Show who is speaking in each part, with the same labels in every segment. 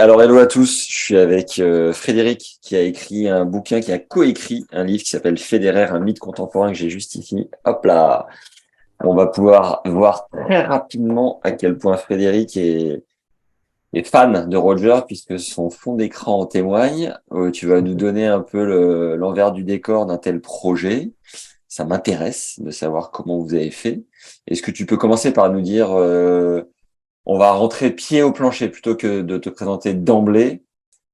Speaker 1: Alors, hello à tous, je suis avec Frédéric qui a écrit un bouquin, qui a coécrit un livre qui s'appelle Federer, un mythe contemporain que j'ai justifié. Hop là, on va pouvoir voir très rapidement à quel point Frédéric est fan de Roger puisque son fond d'écran en témoigne. Tu vas nous donner un peu l'envers du décor d'un tel projet. Ça m'intéresse de savoir comment vous avez fait. Est-ce que tu peux commencer par nous dire on va rentrer pied au plancher plutôt que de te présenter d'emblée.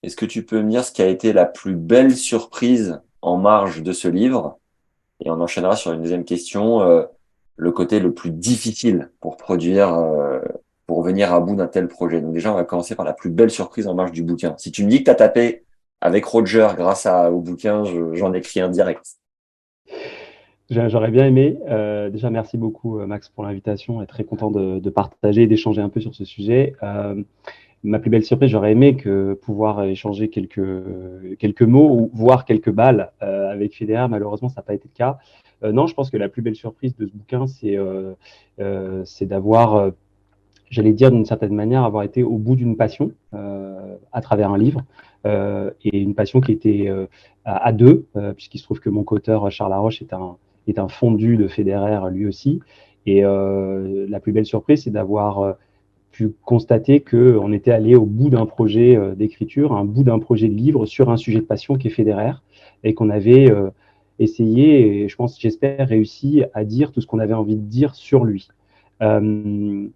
Speaker 1: Est-ce que tu peux me dire ce qui a été la plus belle surprise en marge de ce livre? Et on enchaînera sur une deuxième question, le côté le plus difficile pour produire, pour venir à bout d'un tel projet. Donc déjà, on va commencer par la plus belle surprise en marge du bouquin. Si tu me dis que tu as tapé avec Roger grâce au bouquin, j'en écris un direct.
Speaker 2: J'aurais bien aimé. Déjà, merci beaucoup, Max, pour l'invitation et très content de partager et d'échanger un peu sur ce sujet. Ma plus belle surprise, j'aurais aimé pouvoir échanger quelques mots ou voir quelques balles avec Federer. Malheureusement, ça n'a pas été le cas. Non, je pense que la plus belle surprise de ce bouquin, c'est d'avoir, j'allais dire d'une certaine manière, avoir été au bout d'une passion à travers un livre. Et une passion qui était à deux, puisqu'il se trouve que mon co-auteur Charles Laroche est un fondu de Federer lui aussi. Et la plus belle surprise, c'est d'avoir pu constater qu'on était allé au bout d'un projet d'écriture, un bout d'un projet de livre sur un sujet de passion qui est Federer, et qu'on avait essayé, et je pense, j'espère, réussi à dire tout ce qu'on avait envie de dire sur lui. Euh,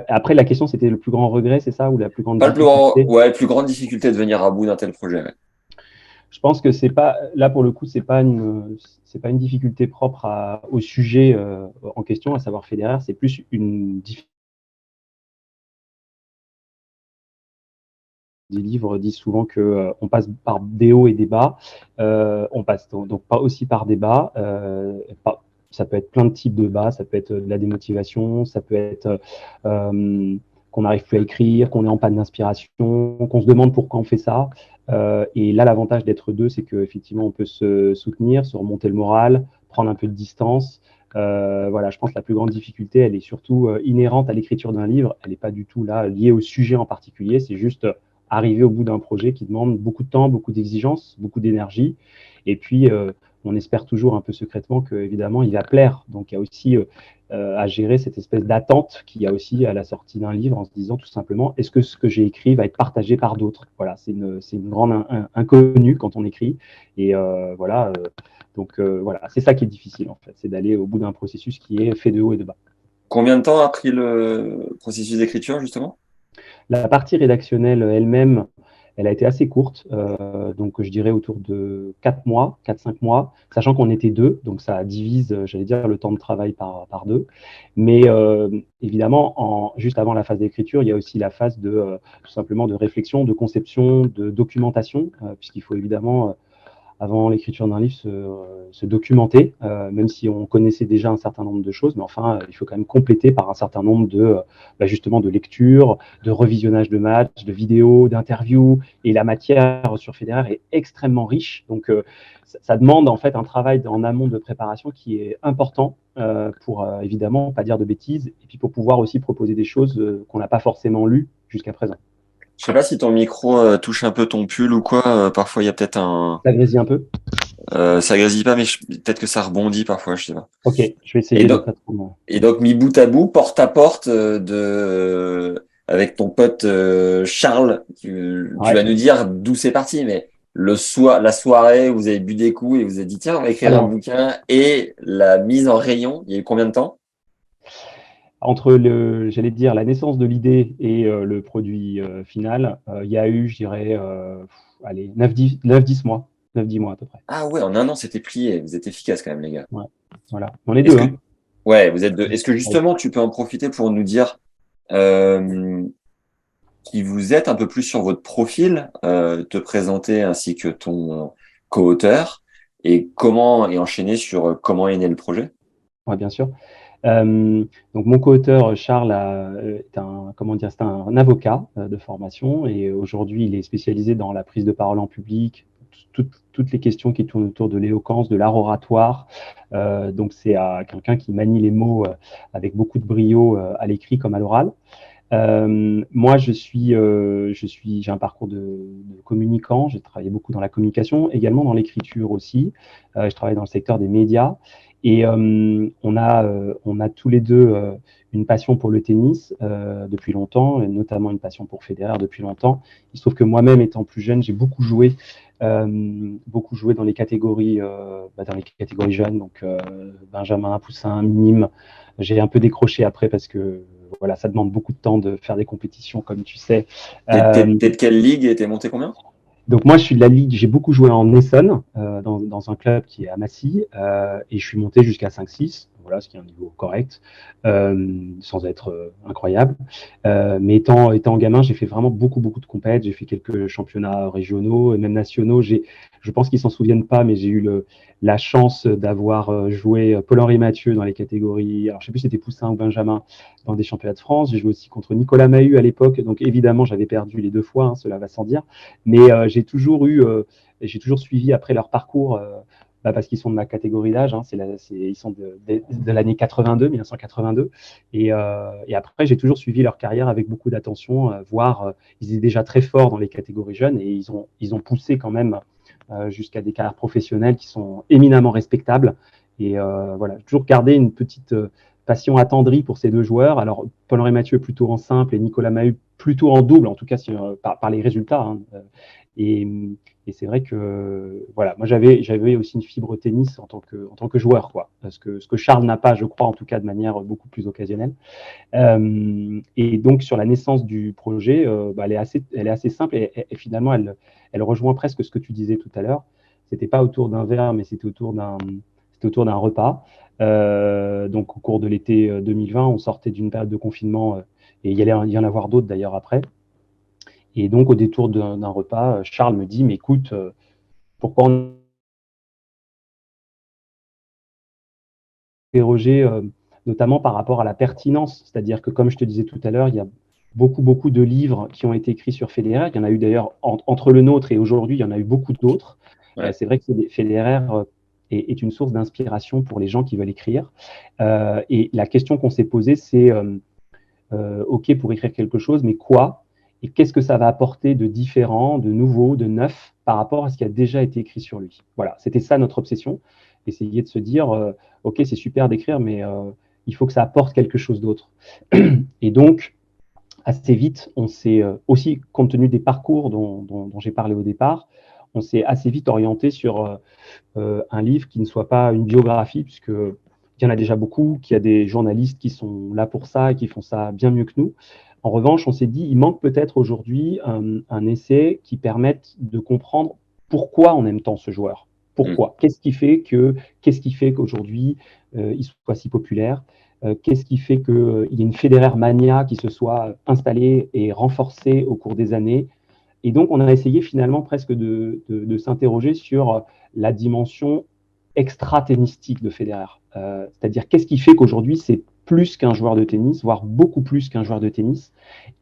Speaker 2: Après, la question, c'était le plus grand regret, c'est ça, ou la plus grande
Speaker 1: Pas le plus grand,
Speaker 2: difficulté?
Speaker 1: ouais, plus grande difficulté de venir à bout d'un tel projet. Ouais.
Speaker 2: Je pense que c'est pas, là pour le coup, c'est pas une difficulté propre au sujet en question, à savoir Federer, c'est plus une difficulté. Des livres disent souvent que on passe par des hauts et des bas. On passe donc pas aussi par des bas. Ça peut être plein de types de bas. Ça peut être de la démotivation. Ça peut être qu'on n'arrive plus à écrire, qu'on est en panne d'inspiration, qu'on se demande pourquoi on fait ça. Et là, l'avantage d'être deux, c'est qu'effectivement, on peut se soutenir, se remonter le moral, prendre un peu de distance. Voilà, je pense que la plus grande difficulté, elle est surtout inhérente à l'écriture d'un livre. Elle n'est pas du tout là liée au sujet en particulier. C'est juste arriver au bout d'un projet qui demande beaucoup de temps, beaucoup d'exigences, beaucoup d'énergie. Et puis, on espère toujours un peu secrètement qu'évidemment, il va plaire. Donc, il y a aussi à gérer cette espèce d'attente qu'il y a aussi à la sortie d'un livre en se disant tout simplement, est-ce que ce que j'ai écrit va être partagé par d'autres? Voilà, c'est une grande inconnue quand on écrit. Et voilà, voilà, c'est ça qui est difficile en fait, c'est d'aller au bout d'un processus qui est fait de haut et de bas.
Speaker 1: Combien de temps a pris le processus d'écriture, justement?
Speaker 2: La partie rédactionnelle elle-même, elle a été assez courte, donc je dirais autour de 4 mois, 4-5 mois, sachant qu'on était deux, donc ça divise, j'allais dire, le temps de travail par deux. Mais évidemment, juste avant la phase d'écriture, il y a aussi la phase tout simplement de réflexion, de conception, de documentation, puisqu'il faut évidemment avant l'écriture d'un livre, se documenter, même si on connaissait déjà un certain nombre de choses, mais enfin, il faut quand même compléter par un certain nombre justement de lectures, de revisionnage de matchs, de vidéos, d'interviews, et la matière sur Federer est extrêmement riche, donc ça demande en fait un travail en amont de préparation qui est important pour évidemment pas dire de bêtises, et puis pour pouvoir aussi proposer des choses qu'on n'a pas forcément lues jusqu'à présent.
Speaker 1: Je sais pas si ton micro touche un peu ton pull ou quoi. Parfois, il y a peut-être un,
Speaker 2: Ça grésille un peu.
Speaker 1: ça grésille pas, mais peut-être que ça rebondit parfois, je sais pas.
Speaker 2: Ok, je vais
Speaker 1: Et
Speaker 2: essayer de
Speaker 1: donc,
Speaker 2: pas trop.
Speaker 1: mis bout à bout, porte à porte, avec ton pote Charles, tu vas
Speaker 2: Ouais.
Speaker 1: nous dire d'où c'est parti, mais la soirée, vous avez bu des coups et vous avez dit tiens, on va écrire un
Speaker 2: Alors,
Speaker 1: bouquin et la mise en rayon. Il y a eu combien de temps?
Speaker 2: entre j'allais te dire, la naissance de l'idée et le produit final, il y a eu, je dirais, allez, 9-10 mois. 9-10 mois à peu près.
Speaker 1: Ah ouais, en un an, c'était plié. Vous êtes efficace quand même, les gars.
Speaker 2: Ouais. Voilà. On est
Speaker 1: Est-ce
Speaker 2: deux,
Speaker 1: que,
Speaker 2: hein.
Speaker 1: ouais, vous êtes deux. Est-ce que
Speaker 2: Ouais.
Speaker 1: justement, tu peux en profiter pour nous dire euh, qui vous êtes un peu plus sur votre profil, te présenter ainsi que ton co-auteur et enchaîner sur comment est né le projet?
Speaker 2: Ouais, bien sûr. Donc, mon co-auteur Charles est comment dire, c'est un avocat de formation et aujourd'hui, il est spécialisé dans la prise de parole en public, toutes les questions qui tournent autour de l'éloquence, de l'art oratoire. Donc, c'est quelqu'un qui manie les mots avec beaucoup de brio à l'écrit comme à l'oral. Moi, j'ai un parcours de communicant. J'ai travaillé beaucoup dans la communication, également dans l'écriture aussi. Je travaille dans le secteur des médias. Et on a tous les deux une passion pour le tennis depuis longtemps, et notamment une passion pour Federer depuis longtemps. Il se trouve que moi-même, étant plus jeune, j'ai beaucoup joué dans les catégories jeunes, donc Benjamin, Poussin, minime. J'ai un peu décroché après parce que voilà, ça demande beaucoup de temps de faire des compétitions, comme tu sais.
Speaker 1: T'es de quelle ligue et t'es monté combien?
Speaker 2: Donc moi, je suis de la Ligue, j'ai beaucoup joué en Essonne, dans un club qui est à Massy, et je suis monté jusqu'à 5-6, voilà, ce qui est un niveau correct, sans être incroyable. Mais étant gamin, j'ai fait vraiment beaucoup de compètes, j'ai fait quelques championnats régionaux et même nationaux. Je pense qu'ils s'en souviennent pas, mais j'ai eu la chance d'avoir joué Paul-Henri Mathieu dans les catégories, alors je sais plus si c'était Poussin ou Benjamin, dans des championnats de France. J'ai joué aussi contre Nicolas Mahut à l'époque, donc évidemment j'avais perdu les deux fois, hein, cela va sans dire. Mais j'ai toujours suivi après leur parcours, parce qu'ils sont de ma catégorie d'âge, hein, ils sont de l'année 82, 1982. Et après, j'ai toujours suivi leur carrière avec beaucoup d'attention, voire ils étaient déjà très forts dans les catégories jeunes et ils ont poussé quand même jusqu'à des carrières professionnelles qui sont éminemment respectables. Et voilà, j'ai toujours gardé une petite passion attendrie pour ces deux joueurs. Alors, Paul-Henri Mathieu plutôt en simple et Nicolas Mahut plutôt en double, en tout cas par les résultats. Hein. Et, et c'est vrai que voilà, moi j'avais aussi une fibre tennis en tant que joueur, quoi. Ce que Charles n'a pas, je crois, en tout cas de manière beaucoup plus occasionnelle. Et donc sur la naissance du projet, elle est assez simple et finalement elle rejoint presque ce que tu disais tout à l'heure. C'était pas autour d'un verre, mais c'était autour d'un repas. Donc au cours de l'été 2020, on sortait d'une période de confinement et il allait y en avoir d'autres d'ailleurs après. Et donc, au détour d'un repas, Charles me dit, mais écoute, pourquoi on interroger, notamment par rapport à la pertinence. C'est-à-dire que, comme je te disais tout à l'heure, il y a beaucoup de livres qui ont été écrits sur Federer. Il y en a eu d'ailleurs entre le nôtre et aujourd'hui, il y en a eu beaucoup d'autres.
Speaker 1: Ouais.
Speaker 2: C'est vrai que Federer est une source d'inspiration pour les gens qui veulent écrire. Et la question qu'on s'est posée, c'est OK pour écrire quelque chose, mais quoi? Et qu'est-ce que ça va apporter de différent, de nouveau, de neuf par rapport à ce qui a déjà été écrit sur lui? Voilà, c'était ça notre obsession. Essayer de se dire, OK, c'est super d'écrire, mais il faut que ça apporte quelque chose d'autre. Et donc, assez vite, on s'est aussi, compte tenu des parcours dont j'ai parlé au départ, on s'est assez vite orienté sur un livre qui ne soit pas une biographie, puisque il y en a déjà beaucoup, qu'il y a des journalistes qui sont là pour ça et qui font ça bien mieux que nous. En revanche, on s'est dit, il manque peut-être aujourd'hui un essai qui permette de comprendre pourquoi on aime tant ce joueur.
Speaker 1: Mm.
Speaker 2: Pourquoi? Qu'est-ce qui fait qu'aujourd'hui il soit si populaire? Qu'est-ce qui fait qu'il y ait une Federer mania qui se soit installée et renforcée au cours des années? Et donc, on a essayé finalement presque de s'interroger sur la dimension extra-tennistique de Federer. C'est-à-dire, qu'est-ce qui fait qu'aujourd'hui, c'est plus qu'un joueur de tennis, voire beaucoup plus qu'un joueur de tennis.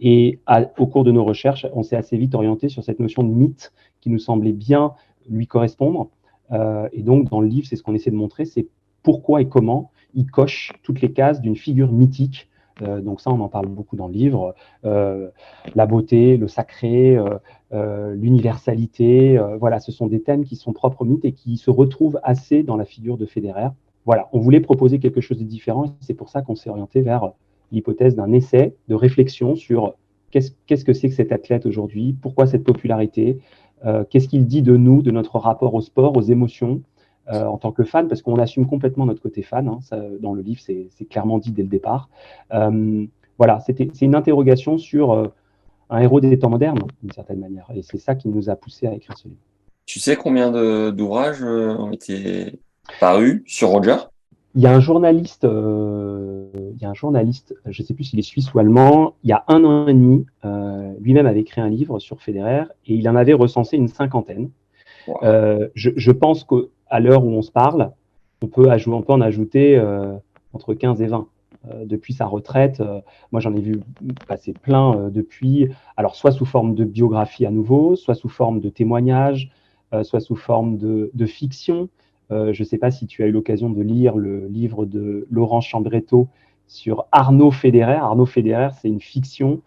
Speaker 2: Et au cours de nos recherches, on s'est assez vite orienté sur cette notion de mythe qui nous semblait bien lui correspondre. Et donc, dans le livre, c'est ce qu'on essaie de montrer, c'est pourquoi et comment il coche toutes les cases d'une figure mythique. Donc ça, on en parle beaucoup dans le livre. La beauté, le sacré, l'universalité. Voilà, ce sont des thèmes qui sont propres au mythe et qui se retrouvent assez dans la figure de Federer. Voilà, on voulait proposer quelque chose de différent et c'est pour ça qu'on s'est orienté vers l'hypothèse d'un essai de réflexion sur qu'est-ce que c'est que cet athlète aujourd'hui, pourquoi cette popularité, qu'est-ce qu'il dit de nous, de notre rapport au sport, aux émotions, en tant que fan, parce qu'on assume complètement notre côté fan. Hein, ça, dans le livre, c'est clairement dit dès le départ. Voilà, c'est une interrogation sur un héros des temps modernes, d'une certaine manière. Et c'est ça qui nous a poussé à écrire ce livre.
Speaker 1: Tu sais combien d'ouvrages ont été parus sur Roger?
Speaker 2: Il y a un journaliste, je ne sais plus s'il est suisse ou allemand, il y a 1 an et demi, lui-même avait écrit un livre sur Federer et il en avait recensé une cinquantaine.
Speaker 1: Wow.
Speaker 2: Je pense qu'à l'heure où on se parle, on peut en ajouter entre 15 et 20. Depuis sa retraite, moi j'en ai vu passer plein depuis, alors soit sous forme de biographie à nouveau, soit sous forme de témoignages, soit sous forme de fiction. Je ne sais pas si tu as eu l'occasion de lire le livre de Laurent Chambretto sur Arnaud Federer. Arnaud Federer, c'est une fiction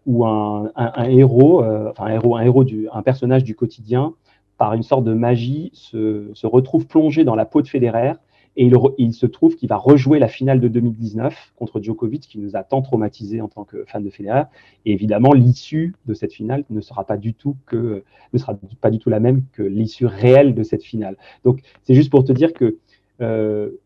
Speaker 2: où un héros, un personnage du quotidien, par une sorte de magie, se retrouve plongé dans la peau de Federer et il se trouve qu'il va rejouer la finale de 2019 contre Djokovic, qui nous a tant traumatisés en tant que fans de Federer. Et évidemment, l'issue de cette finale ne sera pas du tout la même que l'issue réelle de cette finale. Donc, c'est juste pour te dire que,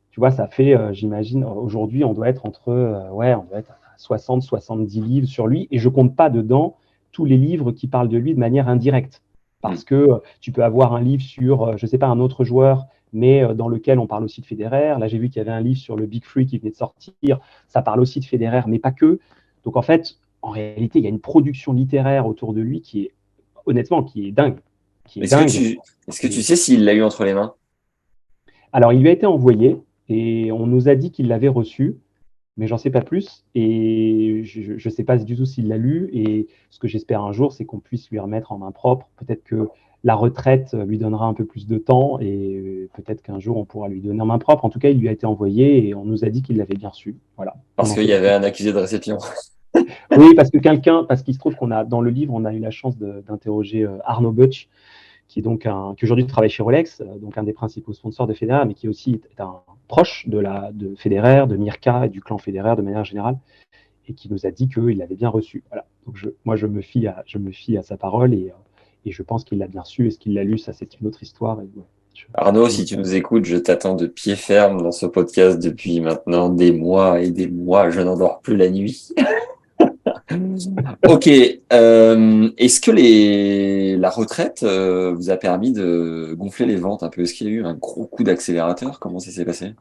Speaker 2: tu vois, ça fait, j'imagine, aujourd'hui, on doit être on doit être à 60, 70 livres sur lui, et je compte pas dedans tous les livres qui parlent de lui de manière indirecte. Parce que tu peux avoir un livre sur, je sais pas, un autre joueur, mais dans lequel on parle aussi de Federer. Là, j'ai vu qu'il y avait un livre sur le Big Free qui venait de sortir. Ça parle aussi de Federer, mais pas que. Donc, en fait, en réalité, il y a une production littéraire autour de lui qui est, honnêtement, qui est dingue. Qui est
Speaker 1: Est-ce que
Speaker 2: dingue.
Speaker 1: tu sais s'il l'a eu entre les mains?
Speaker 2: Alors, il lui a été envoyé et on nous a dit qu'il l'avait reçu, mais j'en sais pas plus. Et je ne sais pas du tout s'il l'a lu. Et ce que j'espère un jour, c'est qu'on puisse lui remettre en main propre. Peut-être que la retraite lui donnera un peu plus de temps et peut-être qu'un jour on pourra lui donner en main propre. En tout cas, il lui a été envoyé et on nous a dit qu'il l'avait bien reçu. Voilà. On
Speaker 1: Parce
Speaker 2: n'en
Speaker 1: qu'il
Speaker 2: sait
Speaker 1: y
Speaker 2: pas
Speaker 1: avait
Speaker 2: plus.
Speaker 1: un accusé de réception.
Speaker 2: Oui, parce qu'il se trouve qu'on a, dans le livre, on a eu la chance d'interroger Arnaud Butch, qui est donc qui aujourd'hui travaille chez Rolex, donc un des principaux sponsors de Federer, mais qui aussi est un proche de Federer, de Mirka et du clan Federer de manière générale, et qui nous a dit qu'il l'avait bien reçu. Voilà. Donc moi, je me fie à sa parole et je pense qu'il l'a bien reçu. Est-ce qu'il l'a lu? Ça, c'est une autre histoire. Et, ouais,
Speaker 1: Arnaud, si tu nous écoutes, je t'attends de pied ferme dans ce podcast depuis maintenant des mois et des mois. Je n'endors plus la nuit. Ok. Est-ce que la retraite vous a permis de gonfler les ventes un peu? Est-ce qu'il y a eu un gros coup d'accélérateur? Comment ça s'est passé?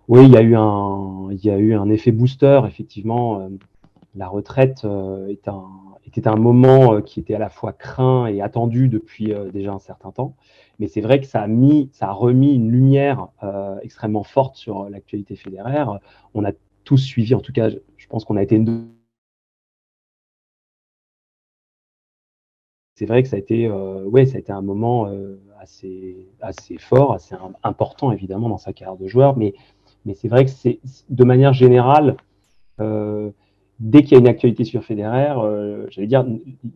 Speaker 2: oui, il y a eu un effet booster, effectivement. La retraite était un moment qui était à la fois craint et attendu depuis déjà un certain temps. Mais c'est vrai que ça a remis une lumière extrêmement forte sur l'actualité fédéraire. On a tous suivi, en tout cas, je pense qu'on a été c'est vrai que ça a été un moment assez fort, important évidemment dans sa carrière de joueur, mais c'est vrai que c'est de manière générale, euh, dès qu'il y a une actualité sur Federer, j'allais dire,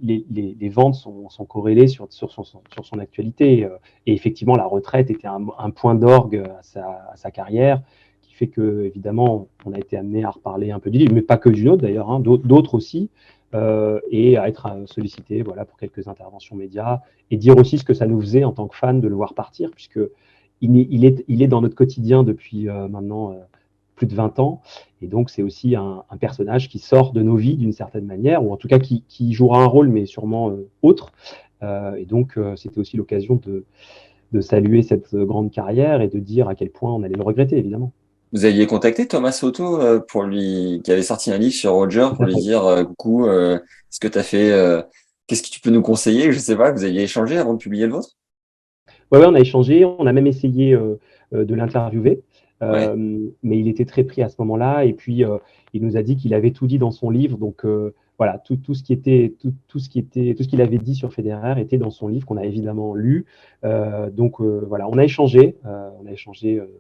Speaker 2: les ventes sont corrélées sur son actualité. Et effectivement, la retraite était un point d'orgue à sa carrière, qui fait que, évidemment, on a été amené à reparler un peu du livre, mais pas que du nôtre d'ailleurs, hein, d'autres aussi, et à être sollicité voilà, pour quelques interventions médias, et dire aussi ce que ça nous faisait en tant que fan de le voir partir, puisque il est dans notre quotidien depuis maintenant plus de 20 ans. Et donc, c'est aussi un personnage qui sort de nos vies d'une certaine manière, ou en tout cas qui jouera un rôle, mais sûrement autre. Et donc, c'était aussi l'occasion de saluer cette grande carrière et de dire à quel point on allait le regretter, évidemment.
Speaker 1: Vous aviez contacté Thomas Soto qui avait sorti un livre sur Roger
Speaker 2: Tout
Speaker 1: pour
Speaker 2: à
Speaker 1: lui
Speaker 2: fait.
Speaker 1: dire coucou, ce que tu as fait, qu'est-ce que tu peux nous conseiller? Je sais pas, vous aviez échangé avant de publier le vôtre?
Speaker 2: Ouais, on a échangé, on a même essayé de l'interviewer,
Speaker 1: Ouais.
Speaker 2: mais il était très pris à ce moment-là. Et puis, il nous a dit qu'il avait tout dit dans son livre. Donc, voilà, tout ce qu'il avait dit sur Federer était dans son livre qu'on a évidemment lu. Donc, voilà, on a échangé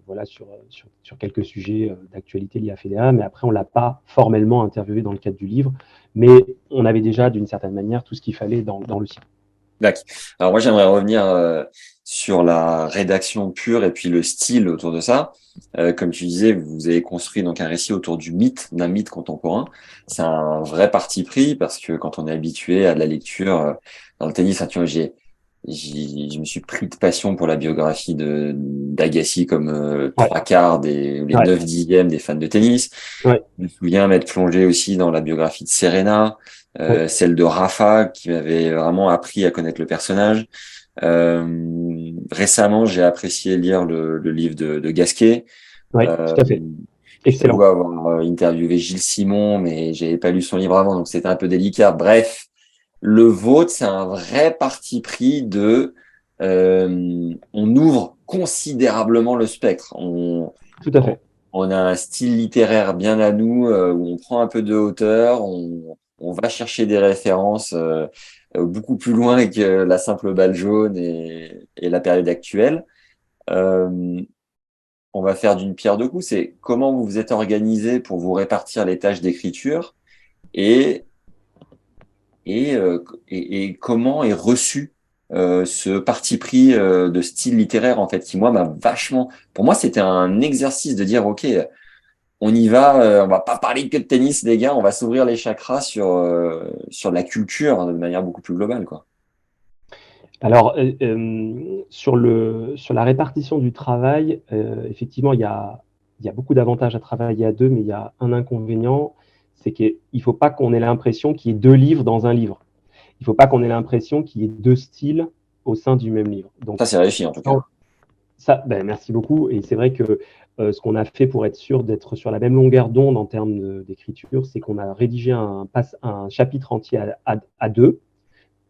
Speaker 2: voilà, sur quelques sujets d'actualité liés à Federer, mais après, on l'a pas formellement interviewé dans le cadre du livre. Mais on avait déjà, d'une certaine manière, tout ce qu'il fallait dans le site.
Speaker 1: D'accord. Alors moi, j'aimerais revenir sur la rédaction pure et puis le style autour de ça. Comme tu disais, vous avez construit donc un récit autour d'un mythe contemporain. C'est un vrai parti pris parce que quand on est habitué à de la lecture dans le tennis, hein, tu vois, je me suis pris de passion pour la biographie de d'Agassi comme
Speaker 2: Ouais,
Speaker 1: trois quarts des ou les
Speaker 2: ouais,
Speaker 1: 9/10 des fans de tennis.
Speaker 2: ouais,
Speaker 1: Je me souviens m'être plongé aussi dans la biographie de Serena,
Speaker 2: ouais.
Speaker 1: celle de Rafa, qui m'avait vraiment appris à connaître le personnage. Récemment, j'ai apprécié lire le livre de Gasquet.
Speaker 2: Oui,
Speaker 1: Euh,
Speaker 2: tout à fait.
Speaker 1: je t'avoue
Speaker 2: Excellent.
Speaker 1: avoir interviewé Gilles Simon, mais j'avais pas lu son livre avant, donc c'était un peu délicat. Bref, le vôtre, c'est un vrai parti pris on ouvre considérablement le spectre.
Speaker 2: Tout à fait.
Speaker 1: On a un style littéraire bien à nous, où on prend un peu de hauteur, on va chercher des références beaucoup plus loin que la simple balle jaune et la période actuelle. Euh, on va faire d'une pierre deux coups. C'est comment vous vous êtes organisé pour vous répartir les tâches d'écriture et, et comment est reçu ce parti pris de style littéraire, en fait, qui, moi, m'a vachement... Pour moi, c'était un exercice de dire, OK, on y va, on va pas parler que de tennis, les gars, on va s'ouvrir les chakras sur la culture de manière beaucoup plus globale, quoi.
Speaker 2: Alors, sur la répartition du travail, effectivement, il y a beaucoup d'avantages à travailler à deux, mais il y a un inconvénient, c'est qu'il ne faut pas qu'on ait l'impression qu'il y ait deux livres dans un livre. Il ne faut pas qu'on ait l'impression qu'il y ait deux styles au sein du même livre.
Speaker 1: Ça,
Speaker 2: Donc,
Speaker 1: c'est réussi, en tout cas.
Speaker 2: ça, ben, merci beaucoup. Et c'est vrai que ce qu'on a fait pour être sûr d'être sur la même longueur d'onde en termes d'écriture, c'est qu'on a rédigé un chapitre entier à deux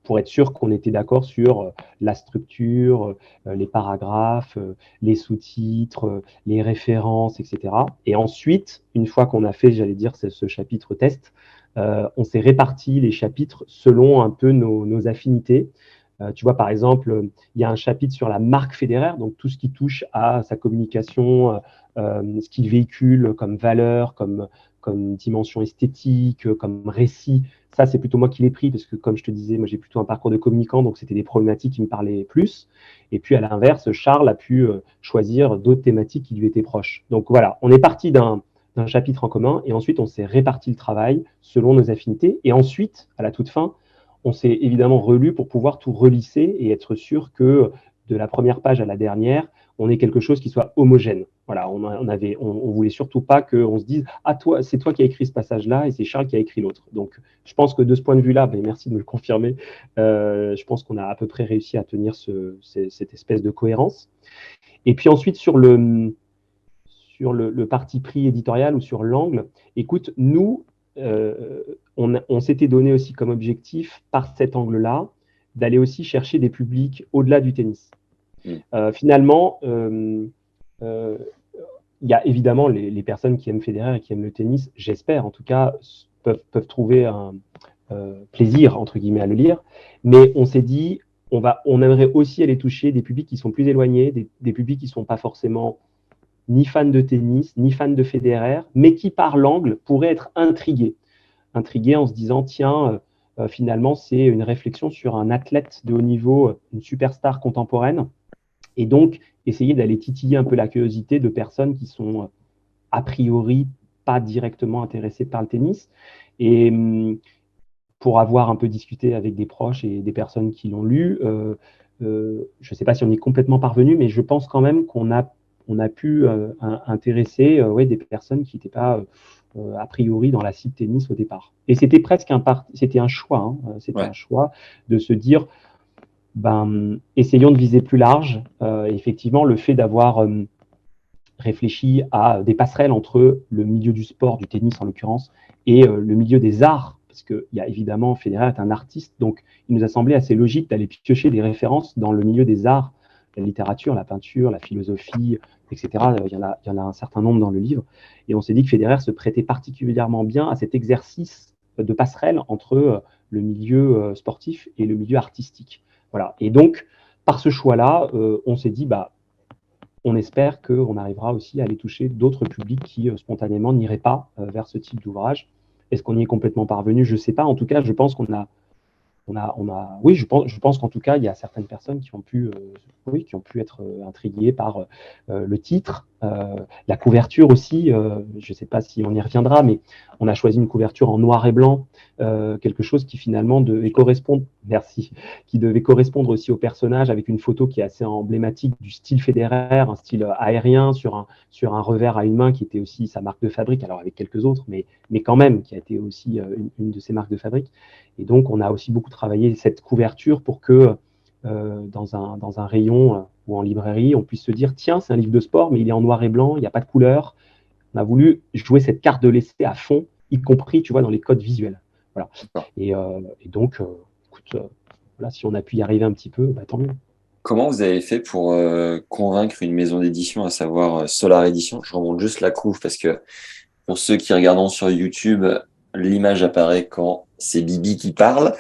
Speaker 2: pour être sûr qu'on était d'accord sur la structure, les paragraphes, les sous-titres, les références, etc. Et ensuite, une fois qu'on a fait, j'allais dire, ce chapitre test, on s'est réparti les chapitres selon un peu nos affinités. Tu vois, par exemple, il y a un chapitre sur la marque Federer, donc tout ce qui touche à sa communication, ce qu'il véhicule comme valeur, comme dimension esthétique, comme récit. Ça, c'est plutôt moi qui l'ai pris parce que, comme je te disais, moi j'ai plutôt un parcours de communicant, donc c'était des problématiques qui me parlaient plus. Et puis à l'inverse, Charles a pu choisir d'autres thématiques qui lui étaient proches. Donc voilà, on est parti d'un chapitre en commun et ensuite on s'est réparti le travail selon nos affinités. Et ensuite, à la toute fin, on s'est évidemment relu pour pouvoir tout relisser et être sûr que de la première page à la dernière, on ait quelque chose qui soit homogène. Voilà, on voulait surtout pas qu'on se dise ah toi c'est toi qui as écrit ce passage-là et c'est Charles qui a écrit l'autre. Donc je pense que de ce point de vue-là, ben, merci de me le confirmer. Je pense qu'on a à peu près réussi à tenir cette espèce de cohérence. Et puis ensuite sur le parti pris éditorial ou sur l'angle, écoute, nous, on s'était donné aussi comme objectif, par cet angle-là, d'aller aussi chercher des publics au-delà du tennis. Finalement, il y a évidemment les personnes qui aiment Federer et qui aiment le tennis, j'espère en tout cas, peuvent trouver un plaisir, entre guillemets, à le lire. Mais on s'est dit, on aimerait aussi aller toucher des publics qui sont plus éloignés, des publics qui ne sont pas forcément ni fans de tennis, ni fans de Federer, mais qui, par l'angle, pourraient être intrigués. Intrigués en se disant, tiens, finalement, c'est une réflexion sur un athlète de haut niveau, une superstar contemporaine. Et donc, essayer d'aller titiller un peu la curiosité de personnes qui sont a priori pas directement intéressées par le tennis. Et pour avoir un peu discuté avec des proches et des personnes qui l'ont lu, je ne sais pas si on est complètement parvenu, mais je pense quand même qu'on a pu intéresser ouais, des personnes qui n'étaient pas a priori dans la cible tennis au départ. Et c'était presque c'était un choix, hein, c'était un choix de se dire, ben, essayons de viser plus large. Effectivement, le fait d'avoir réfléchi à des passerelles entre le milieu du sport, du tennis en l'occurrence, et le milieu des arts, parce qu'il y a évidemment, Federer est un artiste, donc il nous a semblé assez logique d'aller piocher des références dans le milieu des arts, la littérature, la peinture, la philosophie, etc. Il y en a un certain nombre dans le livre. Et on s'est dit que Federer se prêtait particulièrement bien à cet exercice de passerelle entre le milieu sportif et le milieu artistique. Voilà. Et donc, par ce choix-là, on s'est dit, bah, on espère qu'on arrivera aussi à aller toucher d'autres publics qui, spontanément, n'iraient pas vers ce type d'ouvrage. Est-ce qu'on y est complètement parvenu? Je ne sais pas. En tout cas, je pense oui, je pense qu'en tout cas, il y a certaines personnes qui ont pu, oui, qui ont pu être intriguées par le titre, la couverture aussi. Je ne sais pas si on y reviendra, mais on a choisi une couverture en noir et blanc, quelque chose qui finalement devait correspondre, merci, qui devait correspondre aussi au personnage avec une photo qui est assez emblématique du style Federer, un style aérien sur un revers à une main qui était aussi sa marque de fabrique, alors avec quelques autres, mais quand même qui a été aussi une de ses marques de fabrique. Et donc, on a aussi beaucoup travaillé cette couverture pour que dans un rayon ou en librairie, on puisse se dire, tiens, c'est un livre de sport, mais il est en noir et blanc, il n'y a pas de couleur. On a voulu jouer cette carte de l'essai à fond, y compris, tu vois, dans les codes visuels. Voilà. Et donc, écoute, voilà, si on a pu y arriver un petit peu, bah, tant mieux.
Speaker 1: Comment vous avez fait pour convaincre une maison d'édition, à savoir Solar Edition? Je remonte juste la couve parce que pour ceux qui regardent sur YouTube, l'image apparaît quand c'est Bibi qui parle.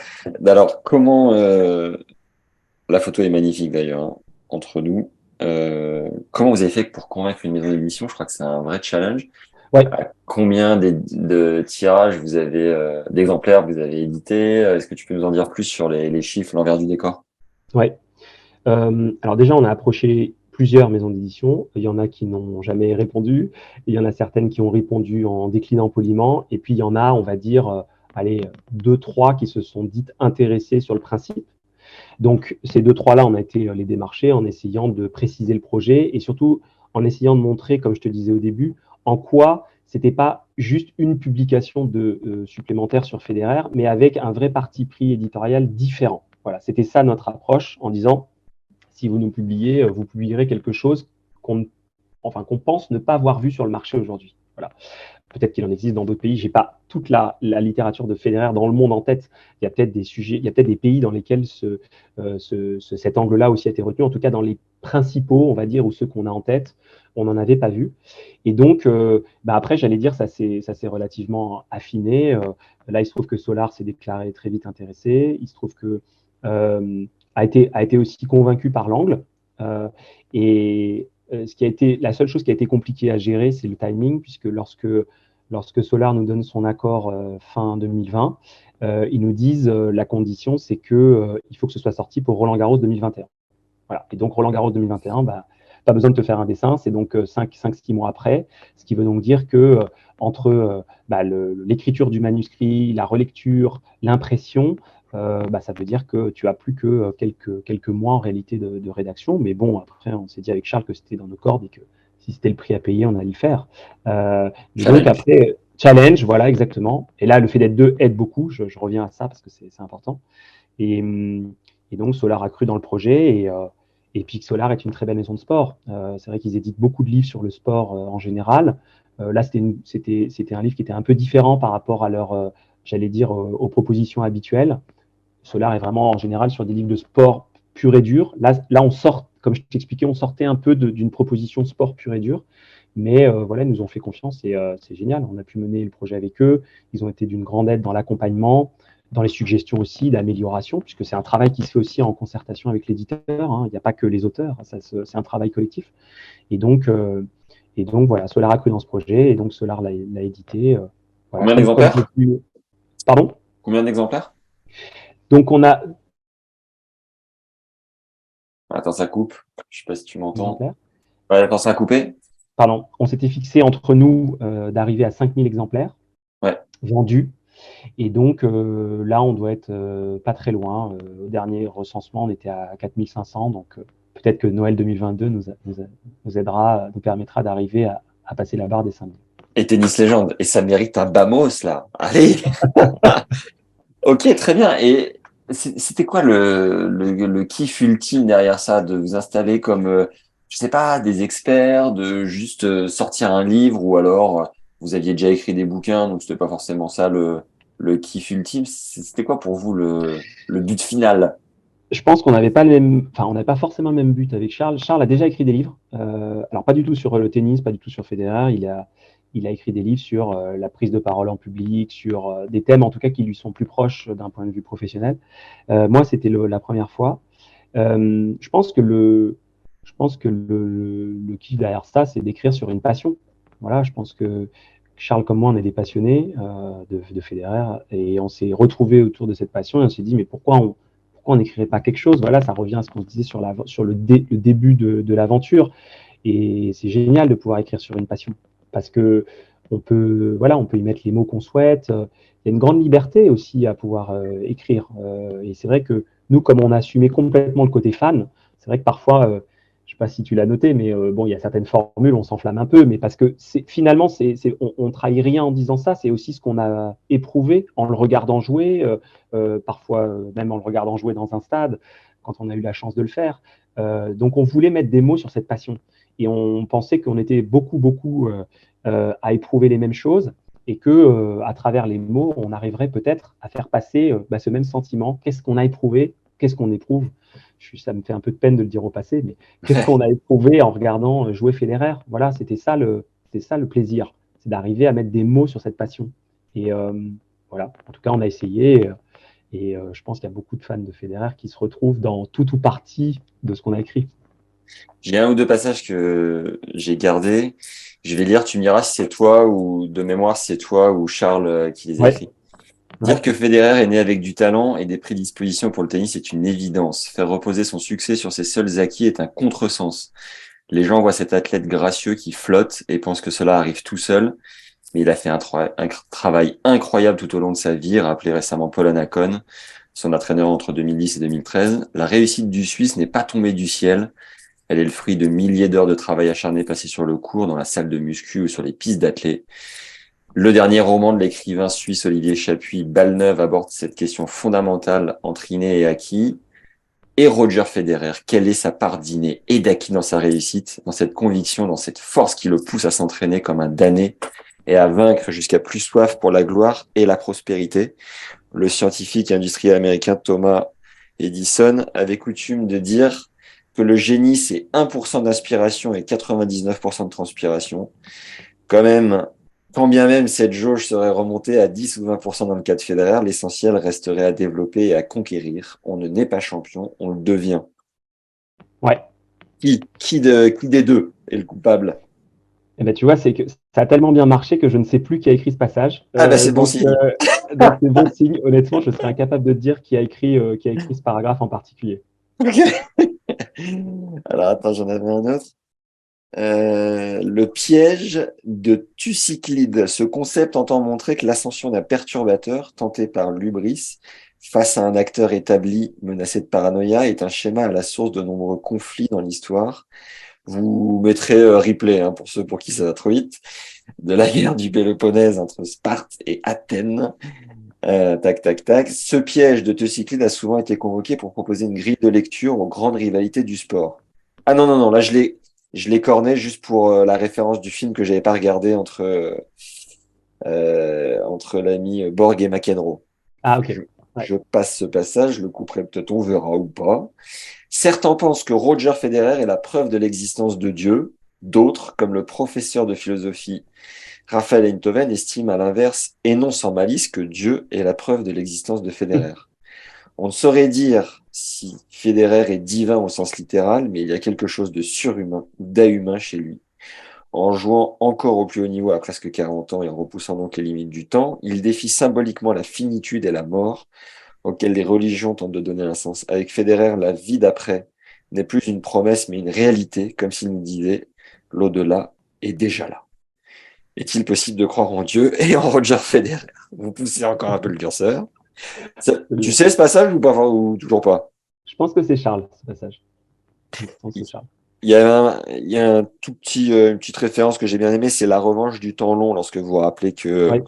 Speaker 1: Alors, comment la photo est magnifique d'ailleurs, hein, entre nous. Comment vous avez fait pour convaincre une maison d'édition? Je crois que c'est un vrai challenge.
Speaker 2: Ouais.
Speaker 1: Combien de tirages vous avez, d'exemplaires vous avez édité? Est-ce que tu peux nous en dire plus sur les chiffres, l'envers du décor?
Speaker 2: Ouais. Alors déjà, on a approché plusieurs maisons d'édition. Il y en a qui n'ont jamais répondu. Il y en a certaines qui ont répondu en déclinant poliment. Et puis, il y en a, on va dire, allez, deux, trois qui se sont dites intéressées sur le principe. Donc, ces deux, trois-là, on a été les démarcher en essayant de préciser le projet et surtout en essayant de montrer, comme je te disais au début, en quoi c'était pas juste une publication supplémentaire sur Federer, mais avec un vrai parti pris éditorial différent. Voilà, c'était ça notre approche en disant si vous nous publiez, vous publierez quelque chose qu'on pense ne pas avoir vu sur le marché aujourd'hui. Voilà. Peut-être qu'il en existe dans d'autres pays. Je n'ai pas toute la littérature de Federer dans le monde en tête. Il y a peut-être des sujets, il y a peut-être des pays dans lesquels cet angle-là aussi a été retenu. En tout cas, dans les principaux, on va dire, ou ceux qu'on a en tête, on n'en avait pas vu. Et donc, après, j'allais dire, ça s'est relativement affiné. Là, il se trouve que Solar s'est déclaré très vite intéressé. Il se trouve que a été aussi convaincu par l'angle. Et la seule chose qui a été compliquée à gérer, c'est le timing, puisque lorsque Solar nous donne son accord fin 2020, ils nous disent la condition, c'est que il faut que ce soit sorti pour Roland Garros 2021. Voilà. Et donc Roland Garros 2021, pas besoin de te faire un dessin, c'est donc 5-6 mois après, ce qui veut donc dire que entre l'écriture du manuscrit, la relecture, l'impression, ça veut dire que tu as plus que quelques mois en réalité de rédaction. Mais bon, après, on s'est dit avec Charles que c'était dans nos cordes et que si c'était le prix à payer, on allait le faire. Mais donc
Speaker 1: Challenge.
Speaker 2: après, challenge, voilà, exactement. Et là, le fait d'être deux aide beaucoup. Je reviens à ça parce que c'est important. Et, et donc, Solar a cru dans le projet et puis Solar est une très belle maison de sport. C'est vrai qu'ils éditent beaucoup de livres sur le sport en général. Là, c'était un livre qui était un peu différent par rapport à j'allais dire, aux propositions habituelles. Solar est vraiment en général sur des livres de sport pur et dur. Là on sort, comme je t'expliquais, on sortait un peu d'une proposition de sport pur et dur. Mais voilà, ils nous ont fait confiance et c'est génial. On a pu mener le projet avec eux. Ils ont été d'une grande aide dans l'accompagnement, dans les suggestions aussi d'amélioration, puisque c'est un travail qui se fait aussi en concertation avec l'éditeur. Hein. Il n'y a pas que les auteurs, c'est un travail collectif. Et donc, voilà, Solar a cru dans ce projet et donc Solar l'a édité. Voilà,
Speaker 1: Combien
Speaker 2: comme j'ai
Speaker 1: d'exemplaires?
Speaker 2: pu. Pardon.
Speaker 1: Combien d'exemplaires?
Speaker 2: Donc on a
Speaker 1: Attends, ça coupe. Je sais pas si tu m'entends.
Speaker 2: exemplaires.
Speaker 1: Ouais, attends, ça a coupé?
Speaker 2: Pardon, on s'était fixé entre nous d'arriver à 5000 exemplaires
Speaker 1: Ouais.
Speaker 2: vendus. Et donc là, on doit être pas très loin. Au dernier recensement, on était à 4500. Donc peut-être que Noël 2022 nous aidera, nous permettra d'arriver à passer la barre des 5000.
Speaker 1: Et Tennis Légende. Et ça mérite un Bamos, là. Allez! Ok, très bien. Et c'était quoi le kiff ultime derrière ça, de vous installer comme, je sais pas, des experts, de juste sortir un livre, ou alors vous aviez déjà écrit des bouquins, donc c'était pas forcément ça le kiff ultime. C'était quoi pour vous le but final?
Speaker 2: Je pense qu'on n'avait pas on n'avait pas forcément le même but avec Charles. Charles a déjà écrit des livres. Alors pas du tout sur le tennis, pas du tout sur Federer. Il a écrit des livres sur la prise de parole en public, sur des thèmes en tout cas qui lui sont plus proches d'un point de vue professionnel. Moi, c'était la première fois. Je pense que le kiff derrière ça, c'est d'écrire sur une passion. Voilà, je pense que Charles comme moi, on est des passionnés de Federer et on s'est retrouvés autour de cette passion et on s'est dit mais pourquoi on n'écrirait pas quelque chose? Voilà, ça revient à ce qu'on se disait sur le début de l'aventure. Et c'est génial de pouvoir écrire sur une passion parce que on peut y mettre les mots qu'on souhaite. Il y a une grande liberté aussi à pouvoir écrire. Et c'est vrai que nous, comme on a assumé complètement le côté fan, c'est vrai que parfois, je ne sais pas si tu l'as noté, mais bon, il y a certaines formules, on s'enflamme un peu, mais parce que finalement, on trahit rien en disant ça, c'est aussi ce qu'on a éprouvé en le regardant jouer, parfois même en le regardant jouer dans un stade, quand on a eu la chance de le faire. Donc, on voulait mettre des mots sur cette passion. Et on pensait qu'on était beaucoup à éprouver les mêmes choses et que à travers les mots, on arriverait peut-être à faire passer ce même sentiment. Qu'est-ce qu'on a éprouvé? Qu'est-ce qu'on éprouve? Ça me fait un peu de peine de le dire au passé, mais qu'est-ce qu'on a éprouvé en regardant jouer Federer? Voilà, c'était ça le plaisir, c'est d'arriver à mettre des mots sur cette passion. Et voilà, en tout cas, on a essayé. Et je pense qu'il y a beaucoup de fans de Federer qui se retrouvent dans tout ou partie de ce qu'on a écrit.
Speaker 1: J'ai un ou deux passages que j'ai gardés. Je vais lire, tu me diras si c'est toi ou de mémoire si c'est toi ou Charles qui les a
Speaker 2: Ouais,
Speaker 1: écrits. Dire
Speaker 2: ouais.
Speaker 1: que Federer est né avec du talent et des prédispositions pour le tennis est une évidence. Faire reposer son succès sur ses seuls acquis est un contresens. Les gens voient cet athlète gracieux qui flotte et pensent que cela arrive tout seul. Mais il a fait un travail incroyable tout au long de sa vie, rappelé récemment Paul Anacone, son entraîneur entre 2010 et 2013. La réussite du Suisse n'est pas tombée du ciel. Elle est le fruit de milliers d'heures de travail acharné passées sur le court, dans la salle de muscu ou sur les pistes d'athlètes. Le dernier roman de l'écrivain suisse Olivier Chapuis, Balle-Neuve, aborde cette question fondamentale entre inné et acquis. Et Roger Federer, quelle est sa part d'inné et d'acquis dans sa réussite, dans cette conviction, dans cette force qui le pousse à s'entraîner comme un damné et à vaincre jusqu'à plus soif pour la gloire et la prospérité? Le scientifique industriel américain Thomas Edison avait coutume de dire que le génie, c'est 1% d'inspiration et 99% de transpiration. Quand même, quand bien même cette jauge serait remontée à 10 ou 20% dans le cas de Federer, l'essentiel resterait à développer et à conquérir. On ne naît pas champion, on le devient.
Speaker 2: Ouais.
Speaker 1: Qui des deux est le coupable?
Speaker 2: Et ben, tu vois, c'est que ça a tellement bien marché que je ne sais plus qui a écrit ce passage.
Speaker 1: Ah bah c'est bon signe.
Speaker 2: Donc c'est bon signe. Honnêtement, je serais incapable de te dire qui a écrit ce paragraphe en particulier.
Speaker 1: Alors attends, j'en avais un autre. Le piège de Thucyclide. Ce concept entend montrer que l'ascension d'un perturbateur tenté par l'hubris face à un acteur établi menacé de paranoïa est un schéma à la source de nombreux conflits dans l'histoire. Vous mettrez replay pour ceux pour qui ça va trop vite, de la guerre du Péloponnèse entre Sparte et Athènes. Tac, tac, tac. Ce piège de Thucyclide a souvent été convoqué pour proposer une grille de lecture aux grandes rivalités du sport. Ah non, non, non, là je l'ai corné juste pour la référence du film que j'avais pas regardé entre l'ami Borg et McEnroe.
Speaker 2: Ah, ok.
Speaker 1: Je,
Speaker 2: Ouais.
Speaker 1: je passe ce passage, je le couperai peut-être, on verra ou pas. Certains pensent que Roger Federer est la preuve de l'existence de Dieu. D'autres, comme le professeur de philosophie Raphaël Enthoven, estiment à l'inverse, et non sans malice, que Dieu est la preuve de l'existence de Federer. On ne saurait dire si Federer est divin au sens littéral, mais il y a quelque chose de surhumain ou d'inhumain chez lui. En jouant encore au plus haut niveau à presque 40 ans et en repoussant donc les limites du temps, il défie symboliquement la finitude et la mort auxquelles les religions tentent de donner un sens. Avec Federer, la vie d'après n'est plus une promesse mais une réalité, comme s'il nous disait l'au-delà est déjà là. Est-il possible de croire en Dieu et en Roger Federer? Vous poussez encore un peu le curseur. Tu
Speaker 2: Absolument.
Speaker 1: sais ce passage ou pas ou toujours pas?
Speaker 2: Je pense que c'est Charles, ce passage. Je pense que c'est Charles.
Speaker 1: Il y a un tout petit, une petite référence que j'ai bien aimée, c'est la revanche du temps long, lorsque vous vous rappelez que
Speaker 2: Ouais.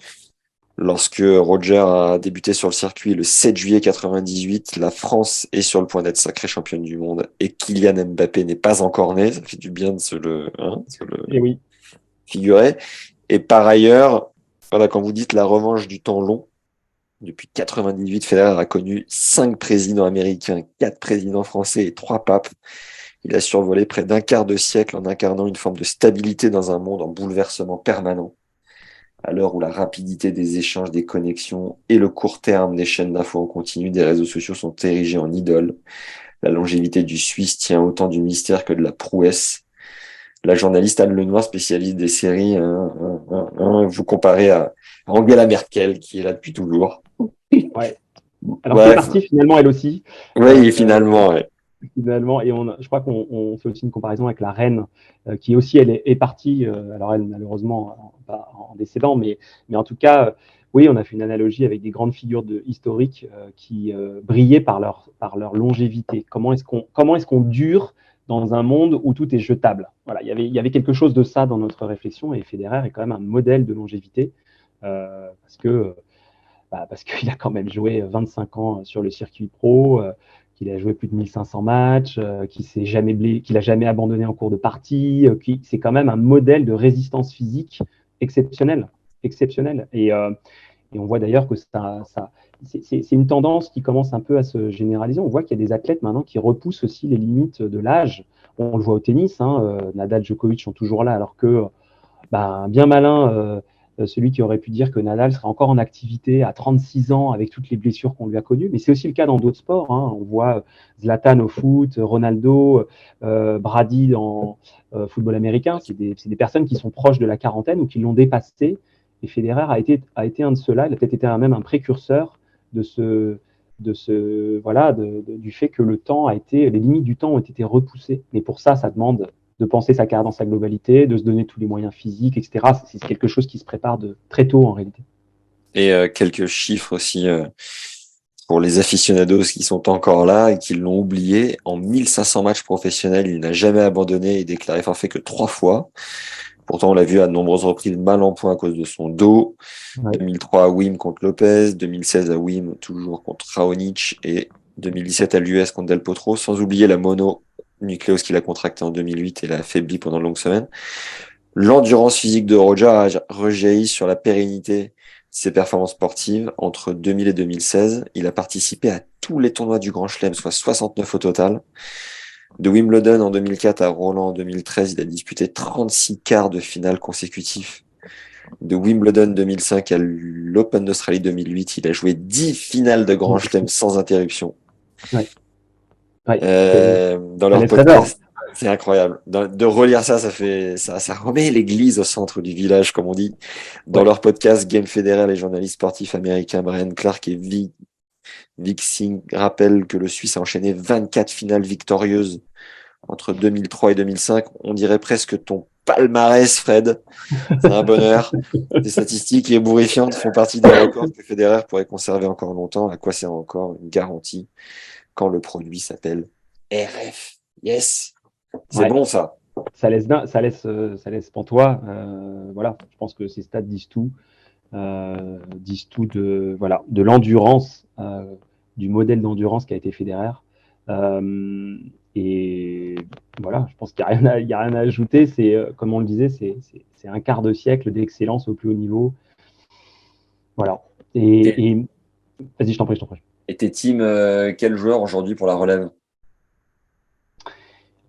Speaker 1: lorsque Roger a débuté sur le circuit le 7 juillet 98, la France est sur le point d'être sacrée championne du monde et Kylian Mbappé n'est pas encore né. Ça fait du bien de se le
Speaker 2: Et oui.
Speaker 1: figurer. Et par ailleurs, voilà, quand vous dites la revanche du temps long, depuis 98, Federer a connu 5 présidents américains, 4 présidents français et 3 papes. Il a survolé près d'un quart de siècle en incarnant une forme de stabilité dans un monde en bouleversement permanent. À l'heure où la rapidité des échanges, des connexions et le court terme des chaînes d'infos en continu des réseaux sociaux sont érigés en idoles, la longévité du Suisse tient autant du mystère que de la prouesse. La journaliste Anne Lenoir, spécialiste des séries, vous comparez à Angela Merkel, qui est là depuis toujours.
Speaker 2: Ouais. Alors qui est
Speaker 1: Bref,
Speaker 2: partie finalement elle aussi. Euh,
Speaker 1: oui, finalement, ouais.
Speaker 2: Finalement, et je crois qu'on fait aussi une comparaison avec la reine, qui aussi, elle est partie, alors elle, malheureusement, pas en décédant, mais en tout cas, oui, on a fait une analogie avec des grandes figures historiques qui brillaient par leur longévité. Comment est-ce qu'on dure dans un monde où tout est jetable? Voilà, il y avait quelque chose de ça dans notre réflexion, et Federer est quand même un modèle de longévité, parce qu'il a quand même joué 25 ans sur le circuit pro, qu'il a joué plus de 1500 matchs, qu'il n'a jamais abandonné en cours de partie, c'est quand même un modèle de résistance physique exceptionnel. Exceptionnel. Et on voit d'ailleurs que c'est une tendance qui commence un peu à se généraliser. On voit qu'il y a des athlètes maintenant qui repoussent aussi les limites de l'âge. On le voit au tennis, Nadal, Djokovic sont toujours là, alors que bien malin, celui qui aurait pu dire que Nadal serait encore en activité à 36 ans avec toutes les blessures qu'on lui a connues. Mais c'est aussi le cas dans d'autres sports. Hein. On voit Zlatan au foot, Ronaldo, Brady dans football américain. C'est des personnes qui sont proches de la quarantaine ou qui l'ont dépassé. Et Federer a été un de ceux-là. Il a peut-être été même un précurseur de du fait que les limites du temps ont été repoussées. Mais pour ça, ça demande de penser sa carrière dans sa globalité, de se donner tous les moyens physiques, etc. C'est quelque chose qui se prépare de très tôt en réalité.
Speaker 1: Et quelques chiffres aussi pour les aficionados qui sont encore là et qui l'ont oublié. En 1500 matchs professionnels, il n'a jamais abandonné et déclaré forfait que 3 fois. Pourtant, on l'a vu à de nombreuses reprises mal en point à cause de son dos.
Speaker 2: Ouais.
Speaker 1: 2003 à Wim contre Lopez, 2016 à Wim toujours contre Raonic et 2017 à l'US contre Del Potro, sans oublier la mononucléose qu'il a contractée en 2008 et l'a affaibli pendant de longues semaines. L'endurance physique de Roger a rejailli sur la pérennité de ses performances sportives. Entre 2000 et 2016, il a participé à tous les tournois du Grand Chelem, soit 69 au total. De Wimbledon en 2004 à Roland en 2013, il a disputé 36 quarts de finale consécutifs. De Wimbledon 2005 à l'Open d'Australie 2008, il a joué 10 finales de Grand Chelem sans interruption.
Speaker 2: Ouais. Ouais,
Speaker 1: Dans leur podcast, c'est incroyable. De relire ça, ça remet l'église au centre du village, comme on dit. Dans leur podcast Game Federer, les journalistes sportifs américains Brian Clark et Vic Singh rappellent que le Suisse a enchaîné 24 finales victorieuses entre 2003 et 2005. On dirait presque ton palmarès, Fred. C'est un bonheur. Ces statistiques ébouriffiantes font partie des records que Federer pourrait conserver encore longtemps. À quoi sert encore une garantie quand le produit s'appelle RF? Yes, c'est bon ça.
Speaker 2: Ça laisse pantois. Voilà, je pense que ces stats disent tout de l'endurance, du modèle d'endurance qui a été Federer. Et voilà, je pense qu'il n'y a rien à ajouter. C'est, comme on le disait, c'est un quart de siècle d'excellence au plus haut niveau. Voilà. Et vas-y, je t'en prie.
Speaker 1: Et tes teams, quel joueur aujourd'hui pour la relève?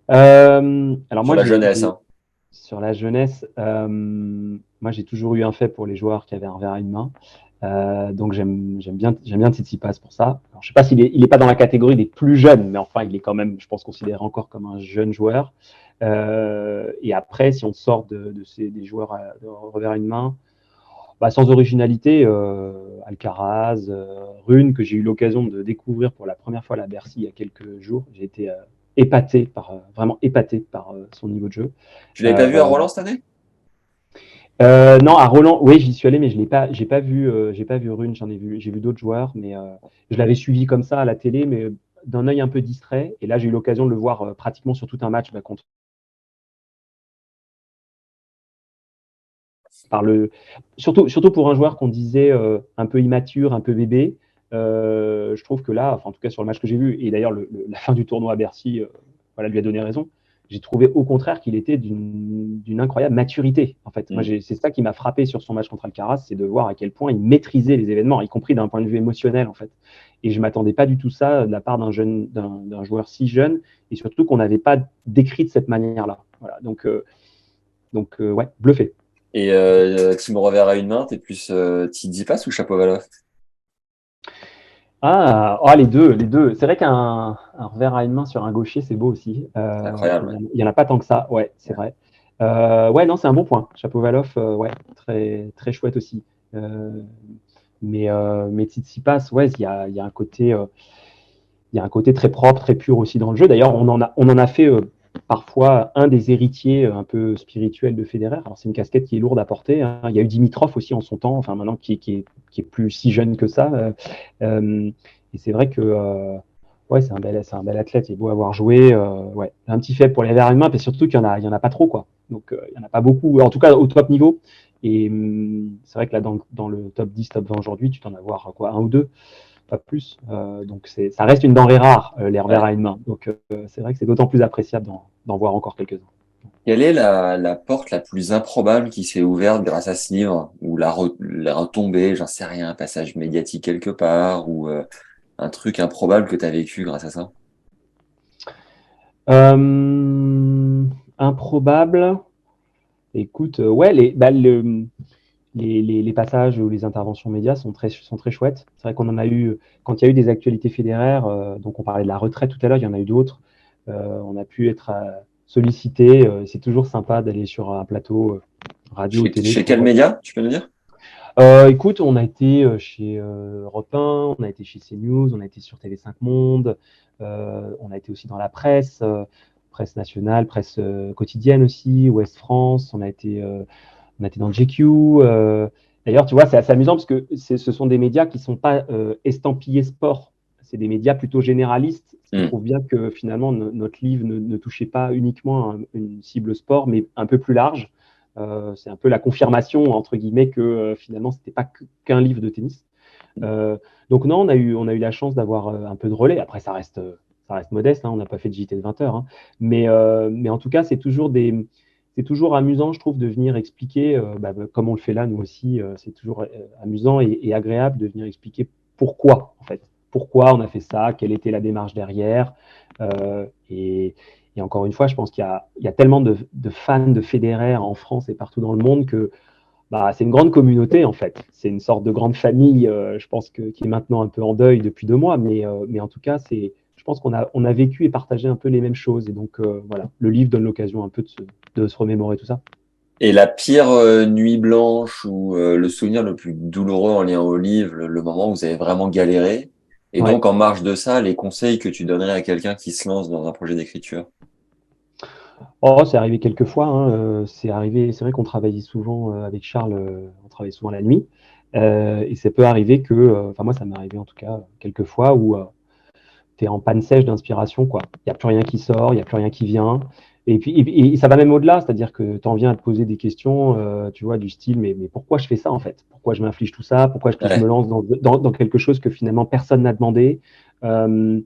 Speaker 2: Alors
Speaker 1: Sur
Speaker 2: moi,
Speaker 1: la jeunesse, hein.
Speaker 2: sur la jeunesse, moi j'ai toujours eu un fait pour les joueurs qui avaient un revers à une main. Donc j'aime bien Tsitsipas pour ça. Alors, je sais pas s'il est pas dans la catégorie des plus jeunes, mais enfin il est quand même, je pense, considéré encore comme un jeune joueur. Et après, si on sort des joueurs de revers à une main, bah, sans originalité, Alcaraz, Rune, que j'ai eu l'occasion de découvrir pour la première fois à la Bercy il y a quelques jours. J'ai été vraiment épaté par son niveau de jeu.
Speaker 1: Tu l'avais pas vu à Roland cette année?
Speaker 2: Non, à Roland, oui, j'y suis allé, mais j'ai pas vu Rune. J'ai vu d'autres joueurs, mais je l'avais suivi comme ça à la télé, mais d'un œil un peu distrait. Et là, j'ai eu l'occasion de le voir pratiquement sur tout un match contre. Surtout pour un joueur qu'on disait un peu immature, un peu bébé. Je trouve que là, enfin, en tout cas sur le match que j'ai vu, et d'ailleurs la fin du tournoi à Bercy, voilà, lui a donné raison. J'ai trouvé au contraire qu'il était d'une incroyable maturité. En fait, moi, c'est ça qui m'a frappé sur son match contre Alcaraz, c'est de voir à quel point il maîtrisait les événements, y compris d'un point de vue émotionnel, en fait. Et je m'attendais pas du tout ça de la part d'un joueur si jeune, et surtout qu'on n'avait pas décrit de cette manière-là. Voilà, donc ouais, bluffé.
Speaker 1: Et Timo Revers à une main, t'es plus Tsitsipas ou Shapovalov?
Speaker 2: Les deux. C'est vrai qu'un revers à une main sur un gaucher, c'est beau aussi.
Speaker 1: Incroyable. Ouais.
Speaker 2: Il y en a pas tant que ça. Ouais, c'est vrai. Ouais, non, c'est un bon point. Shapovalov, ouais, très très chouette aussi. Mais Tsitsipas, ouais, il y a un côté, il y a un côté très propre, très pur aussi dans le jeu. D'ailleurs, on en a fait parfois un des héritiers un peu spirituels de Federer. Alors, c'est une casquette qui est lourde à porter. Hein. Il y a eu Dimitrov aussi en son temps, enfin maintenant qui est plus si jeune que ça. Et c'est vrai que ouais, c'est un bel athlète. Il est beau avoir joué. Ouais, un petit faible pour les revers à une main, mais surtout qu'il y en a pas trop, quoi. Donc, il y en a pas beaucoup. En tout cas, au top niveau. Et c'est vrai que là, dans le top 10, top 20 aujourd'hui, tu t'en as voir quoi, un ou deux, pas plus. Donc ça reste une denrée rare, les revers à une main. Donc c'est vrai que c'est d'autant plus appréciable d'en voir encore quelques-uns.
Speaker 1: Quelle est la porte la plus improbable qui s'est ouverte grâce à ce livre? Ou la retombée, j'en sais rien, un passage médiatique quelque part, ou un truc improbable que tu as vécu grâce à ça?
Speaker 2: Improbable. Écoute, ouais, les passages ou les interventions médias sont très chouettes. C'est vrai qu'on en a eu, quand il y a eu des actualités fédéraires, donc on parlait de la retraite tout à l'heure, il y en a eu d'autres. On a pu être sollicité. C'est toujours sympa d'aller sur un plateau radio ou télé
Speaker 1: Chez quel
Speaker 2: pour.
Speaker 1: média, tu peux me dire?
Speaker 2: Écoute, on a été chez Europe 1, on a été chez CNews, on a été sur TV5 Monde, on a été aussi dans la presse, presse nationale, presse quotidienne aussi, Ouest France, on a été dans GQ. D'ailleurs, tu vois, c'est assez amusant parce que ce sont des médias qui ne sont pas estampillés sport. C'est des médias plutôt généralistes, ce qui
Speaker 1: Hmm.
Speaker 2: prouve bien que finalement, notre livre ne touchait pas uniquement une cible sport, mais un peu plus large. C'est un peu la confirmation, entre guillemets, que finalement, ce n'était pas qu'un livre de tennis. Donc non, on a eu la chance d'avoir un peu de relais. Après, ça reste modeste, hein, on n'a pas fait de JT de 20 heures. Hein. Mais en tout cas, c'est toujours amusant, je trouve, de venir expliquer, comme on le fait là, nous aussi, c'est toujours amusant et agréable de venir expliquer pourquoi, en fait. Pourquoi on a fait ça, quelle était la démarche derrière. Euh, et, et encore une fois, je pense qu'il y a tellement de fans de Federer en France et partout dans le monde que c'est une grande communauté en fait. C'est une sorte de grande famille, je pense, qui est maintenant un peu en deuil depuis 2 mois, mais en tout cas, je pense on a vécu et partagé un peu les mêmes choses. Et donc, voilà, le livre donne l'occasion un peu de se remémorer tout ça.
Speaker 1: Et la pire nuit blanche ou le souvenir le plus douloureux en lien au livre, le moment où vous avez vraiment galéré. Et
Speaker 2: Ouais.
Speaker 1: donc, en marge de ça, les conseils que tu donnerais à quelqu'un qui se lance dans un projet d'écriture.
Speaker 2: Oh, c'est arrivé quelques fois. Hein, c'est arrivé. C'est vrai qu'on travaillait souvent avec Charles. On travaillait souvent la nuit. Et ça peut arriver que, enfin moi, ça m'est arrivé en tout cas quelques fois où tu es en panne sèche d'inspiration, quoi. Il n'y a plus rien qui sort, il n'y a plus rien qui vient. Et puis, et ça va même au-delà, c'est-à-dire que tu en viens à te poser des questions, tu vois, du style, mais pourquoi je fais ça en fait? Pourquoi je m'inflige tout ça? Pourquoi est-ce que je me
Speaker 1: Ouais.
Speaker 2: lance dans quelque chose que finalement personne n'a demandé? Euh,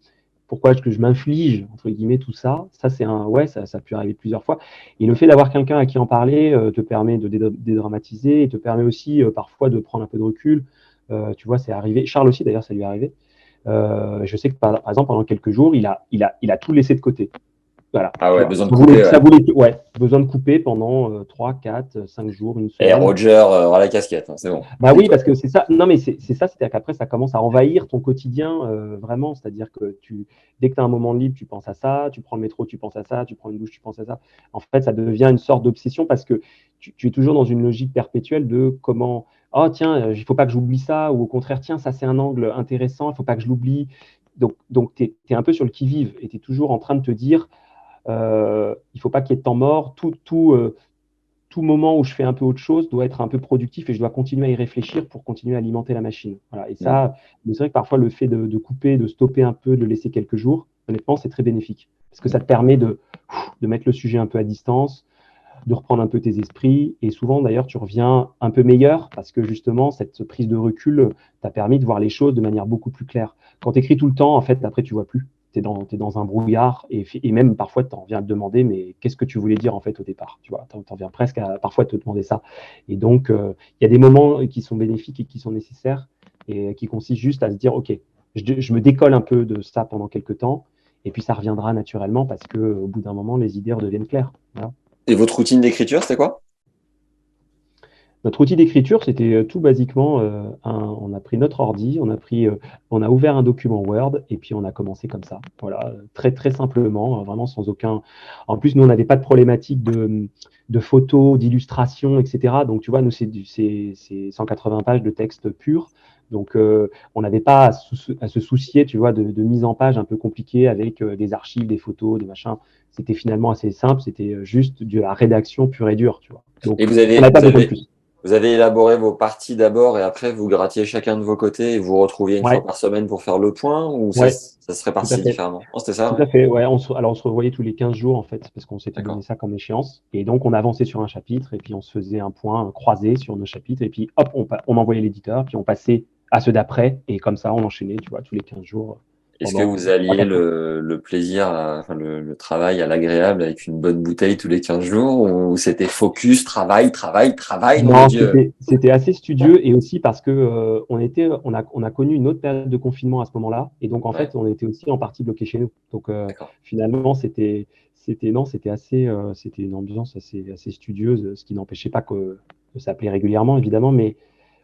Speaker 2: Pourquoi est-ce que je m'inflige, entre guillemets, tout ça? Ça, ouais, ça a pu arriver plusieurs fois. Et le fait d'avoir quelqu'un à qui en parler te permet de dédramatiser et te permet aussi parfois de prendre un peu de recul. Tu vois, c'est arrivé. Charles aussi, d'ailleurs, ça lui est arrivé. Je sais que par exemple, pendant quelques jours, il a tout laissé de côté. Voilà,
Speaker 1: Ah
Speaker 2: tu
Speaker 1: ouais,
Speaker 2: vois.
Speaker 1: besoin de couper,
Speaker 2: Ça
Speaker 1: ouais.
Speaker 2: voulait, ouais, besoin de couper pendant 3, 4, 5 jours, une
Speaker 1: Et
Speaker 2: semaine.
Speaker 1: Roger, rends la casquette, hein, c'est bon.
Speaker 2: Bah oui, parce que c'est ça. Non, mais c'est ça, c'est-à-dire qu'après, ça commence à envahir ton quotidien vraiment. C'est-à-dire que dès que tu as un moment de libre, tu penses à ça, tu prends le métro, tu penses à ça, tu prends une douche, tu penses à ça. En fait, ça devient une sorte d'obsession parce que tu es toujours dans une logique perpétuelle de comment, oh tiens, il ne faut pas que j'oublie ça, ou au contraire, tiens, ça c'est un angle intéressant, il ne faut pas que je l'oublie. Donc tu es un peu sur le qui-vive et tu es toujours en train de te dire, il ne faut pas qu'il y ait de temps mort, tout moment où je fais un peu autre chose doit être un peu productif et je dois continuer à y réfléchir pour continuer à alimenter la machine. Voilà. Et
Speaker 1: Mm.
Speaker 2: ça, c'est vrai que parfois le fait de couper, de stopper un peu, de le laisser quelques jours, honnêtement, c'est très bénéfique. Parce que ça te permet de mettre le sujet un peu à distance, de reprendre un peu tes esprits. Et souvent, d'ailleurs, tu reviens un peu meilleur parce que justement, cette prise de recul t'a permis de voir les choses de manière beaucoup plus claire. Quand tu écris tout le temps, en fait, après, tu vois plus. T'es dans un brouillard et même parfois, tu en viens à te demander, mais qu'est-ce que tu voulais dire en fait au départ? Tu vois, t'en viens presque à parfois te demander ça. Et donc, il y a des moments qui sont bénéfiques et qui sont nécessaires et qui consistent juste à se dire, OK, je me décolle un peu de ça pendant quelques temps et puis ça reviendra naturellement parce que au bout d'un moment, les idées redeviennent claires. Voilà.
Speaker 1: Et votre routine d'écriture, c'était quoi?
Speaker 2: Notre outil d'écriture, c'était tout basiquement, on a pris notre ordi, on a ouvert un document Word et puis on a commencé comme ça. Voilà, très très simplement, vraiment sans aucun. En plus, nous, on n'avait pas de problématique de photos, d'illustrations, etc. Donc, tu vois, nous, c'est 180 pages de texte pur. Donc, on n'avait pas à se soucier, tu vois, de mise en page un peu compliquée avec des archives, des photos, des machins. C'était finalement assez simple. C'était juste de la rédaction pure et dure, tu vois. Donc,
Speaker 1: Et
Speaker 2: on n'avait pas besoin de plus.
Speaker 1: vous avez élaboré vos parties d'abord et après vous grattiez chacun de vos côtés et vous retrouviez une fois
Speaker 2: Ouais,
Speaker 1: par semaine pour faire le point ou
Speaker 2: ouais,
Speaker 1: ça se
Speaker 2: tout à
Speaker 1: répartit
Speaker 2: fait.
Speaker 1: différemment? Oh, c'était ça,
Speaker 2: Tout
Speaker 1: ouais.
Speaker 2: à fait, ouais. Alors, on se revoyait tous les 15 jours, en fait, parce qu'on s'était donné
Speaker 1: D'accord.
Speaker 2: ça comme échéance. Et donc, on avançait sur un chapitre, et puis on se faisait un point croisé sur nos chapitres, et puis hop, on envoyait l'éditeur, puis on passait à ceux d'après, et comme ça, on enchaînait, tu vois, tous les 15 jours
Speaker 1: Est-ce que
Speaker 2: pendant
Speaker 1: vous
Speaker 2: 3
Speaker 1: alliez
Speaker 2: 4 mois.
Speaker 1: le plaisir, enfin le travail à l'agréable avec une bonne bouteille tous les 15 jours ou c'était focus, travail, travail, travail, nom de
Speaker 2: Non,
Speaker 1: Dieu?
Speaker 2: c'était assez studieux, et aussi parce que on a connu une autre période de confinement à ce moment-là, et donc, en
Speaker 1: Ouais,
Speaker 2: fait, on était aussi en partie bloqué chez nous. Donc,
Speaker 1: d'accord.
Speaker 2: finalement, non, c'était assez, c'était une ambiance assez studieuse, ce qui n'empêchait pas que peut s'appeler régulièrement, évidemment, mais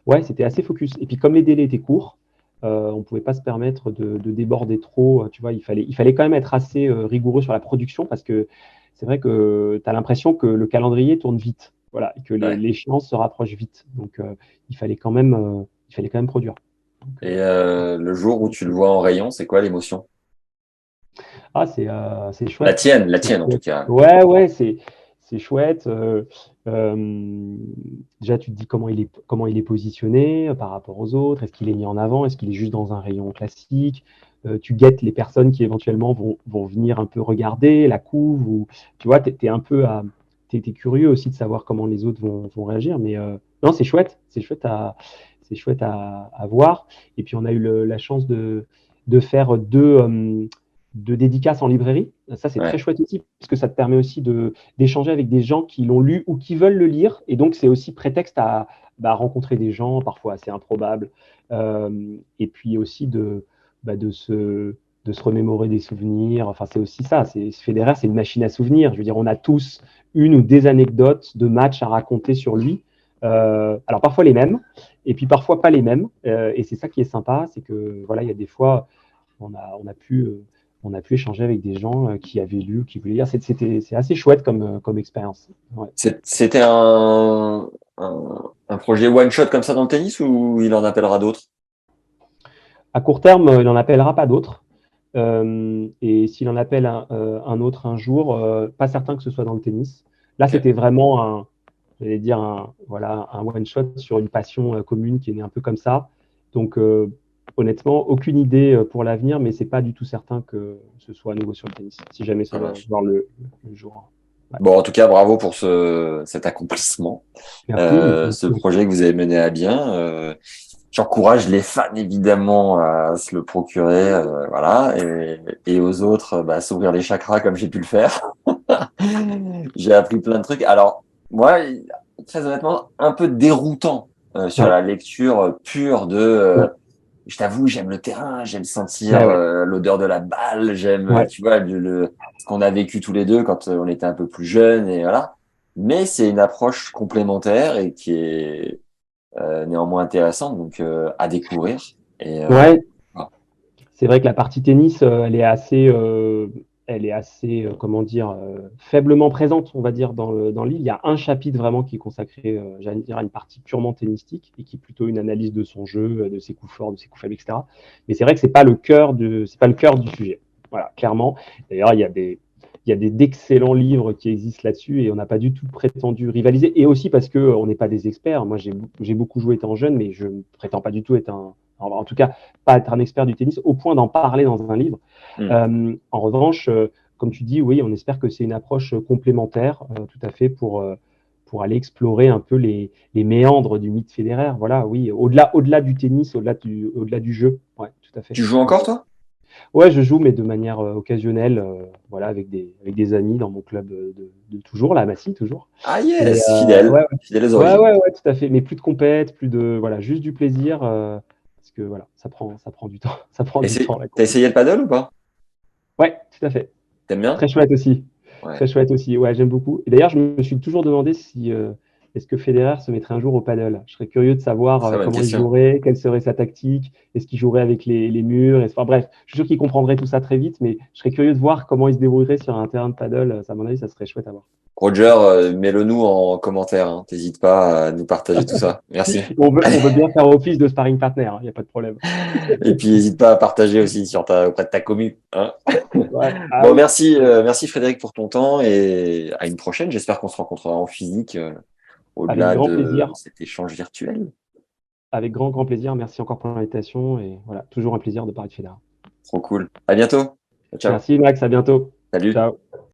Speaker 2: ouais, c'était assez focus. Et puis, comme les délais étaient courts, on ne pouvait pas se permettre de déborder trop. Tu vois, il fallait quand même être assez rigoureux sur la production parce que c'est vrai que tu as l'impression que le calendrier tourne vite. Voilà, et que
Speaker 1: Ouais.
Speaker 2: l'échéance se rapproche vite. Donc, il fallait quand même produire. Donc,
Speaker 1: Et le jour où tu le vois en rayon, c'est quoi l'émotion?
Speaker 2: c'est chouette.
Speaker 1: La
Speaker 2: C'est
Speaker 1: tienne en tout
Speaker 2: chouette.
Speaker 1: cas.
Speaker 2: Ouais, ouais, c'est chouette. Euh, Déjà, tu te dis comment il est positionné par rapport aux autres. Est-ce qu'il est mis en avant? Est-ce qu'il est juste dans un rayon classique? Tu guettes les personnes qui éventuellement vont venir un peu regarder la couve. Ou, tu vois, t'es curieux aussi de savoir comment les autres vont réagir. Mais non, c'est chouette. C'est chouette à voir. Et puis, on a eu la chance de faire deux dédicaces en librairie. Ça, c'est très
Speaker 1: Ouais.
Speaker 2: chouette aussi, parce que ça te permet aussi d'échanger avec des gens qui l'ont lu ou qui veulent le lire. Et donc, c'est aussi prétexte à rencontrer des gens, parfois assez improbables. Et puis aussi de se remémorer des souvenirs. Enfin, c'est aussi ça. Federer, c'est une machine à souvenirs. Je veux dire, on a tous une ou des anecdotes de matchs à raconter sur lui. Alors, parfois les mêmes, et puis parfois pas les mêmes. Et c'est ça qui est sympa, c'est que voilà, il y a des fois, on a pu échanger avec des gens qui avaient lu, qui voulaient lire. C'est assez chouette comme expérience. Ouais.
Speaker 1: C'était un projet one shot comme ça dans le tennis ou il en appellera d'autres?
Speaker 2: À court terme, il n'en appellera pas d'autres. Et s'il en appelle un autre un jour, pas certain que ce soit dans le tennis. Là,
Speaker 1: Ok.
Speaker 2: c'était vraiment j'allais dire voilà, un one shot sur une passion commune qui est née un peu comme ça. Donc, honnêtement, aucune idée pour l'avenir, mais c'est pas du tout certain que ce soit à nouveau sur le tennis, si jamais ça
Speaker 1: Ça
Speaker 2: doit
Speaker 1: marche.
Speaker 2: voir le jour. Ouais.
Speaker 1: Bon, en tout cas, bravo pour cet accomplissement,
Speaker 2: Merci.
Speaker 1: ce
Speaker 2: Merci.
Speaker 1: projet que vous avez mené à bien. J'encourage les fans évidemment à se le procurer, voilà, et aux autres, à s'ouvrir les chakras comme j'ai pu le faire. J'ai appris plein de trucs. Alors, moi, très honnêtement, un peu déroutant sur
Speaker 2: Ouais.
Speaker 1: la lecture pure de.
Speaker 2: Ouais.
Speaker 1: Je t'avoue, j'aime le terrain, j'aime sentir
Speaker 2: Ouais. Ouais.
Speaker 1: l'odeur de la balle, j'aime,
Speaker 2: Ouais.
Speaker 1: tu vois, ce qu'on a vécu tous les deux quand on était un peu plus jeunes et voilà. Mais c'est une approche complémentaire et qui est néanmoins intéressante, donc à découvrir. Et
Speaker 2: Ouais.
Speaker 1: voilà.
Speaker 2: C'est vrai que la partie tennis, elle est assez, comment dire, faiblement présente, on va dire, dans le livre. Il y a un chapitre vraiment qui est consacré, j'allais dire, à une partie purement tennistique et qui est plutôt une analyse de son jeu, de ses coups forts, de ses coups faibles, etc. Mais c'est vrai que c'est pas le cœur du sujet. Voilà, clairement. D'ailleurs, il y a d'excellents livres qui existent là-dessus et on n'a pas du tout prétendu rivaliser. Et aussi parce que on n'est pas des experts. Moi, j'ai beaucoup joué étant jeune, mais je ne prétends pas du tout être en tout cas, pas être un expert du tennis au point d'en parler dans un livre.
Speaker 1: Hmm.
Speaker 2: En revanche, comme tu dis, oui, on espère que c'est une approche complémentaire, tout à fait, pour aller explorer un peu les méandres du mythe Federer. Voilà, oui, au-delà du tennis, au-delà du jeu. Ouais, tout à fait.
Speaker 1: Tu joues encore, toi?
Speaker 2: Ouais, je joue, mais de manière occasionnelle, voilà, avec des amis dans mon club de toujours, la Massy, toujours.
Speaker 1: Ah
Speaker 2: Et
Speaker 1: yes, fidèle,
Speaker 2: ouais,
Speaker 1: fidèle aux
Speaker 2: ouais,
Speaker 1: origines.
Speaker 2: ouais, ouais, tout à fait. Mais plus de compète, voilà, juste du plaisir, parce que voilà, ça prend du temps, ça prend
Speaker 1: Et
Speaker 2: du temps la
Speaker 1: t'as essayé
Speaker 2: compétition.
Speaker 1: le paddle ou pas?
Speaker 2: Ouais, tout à fait.
Speaker 1: T'aimes bien?
Speaker 2: Très chouette aussi.
Speaker 1: Ouais.
Speaker 2: Très chouette aussi. Ouais, j'aime beaucoup. Et d'ailleurs, je me suis toujours demandé si est-ce que Federer se mettrait un jour au paddle. Je serais curieux de savoir
Speaker 1: Très bonne
Speaker 2: comment il
Speaker 1: question.
Speaker 2: jouerait, quelle serait sa tactique, est-ce qu'il jouerait avec les murs. Enfin bref, je suis sûr qu'il comprendrait tout ça très vite, mais je serais curieux de voir comment il se débrouillerait sur un terrain de paddle. Ça, à mon avis, ça serait chouette à voir.
Speaker 1: Roger, mets-le nous en commentaire. Hein. T'hésites pas à nous partager tout ça. Merci.
Speaker 2: On veut bien faire office de sparring partner, il n'y a pas de problème.
Speaker 1: Et puis, n'hésite pas à partager aussi auprès de ta commu. Hein.
Speaker 2: Ouais. Ah
Speaker 1: Bon,
Speaker 2: oui,
Speaker 1: merci Frédéric pour ton temps et à une prochaine. J'espère qu'on se rencontrera en physique
Speaker 2: avec
Speaker 1: au-delà
Speaker 2: grand
Speaker 1: de
Speaker 2: plaisir.
Speaker 1: cet échange virtuel.
Speaker 2: Avec grand, grand plaisir. Merci encore pour l'invitation et voilà, toujours un plaisir de parler de Federer.
Speaker 1: Trop cool. À bientôt. Ciao.
Speaker 2: Merci Max, à bientôt.
Speaker 1: Salut.
Speaker 2: Ciao.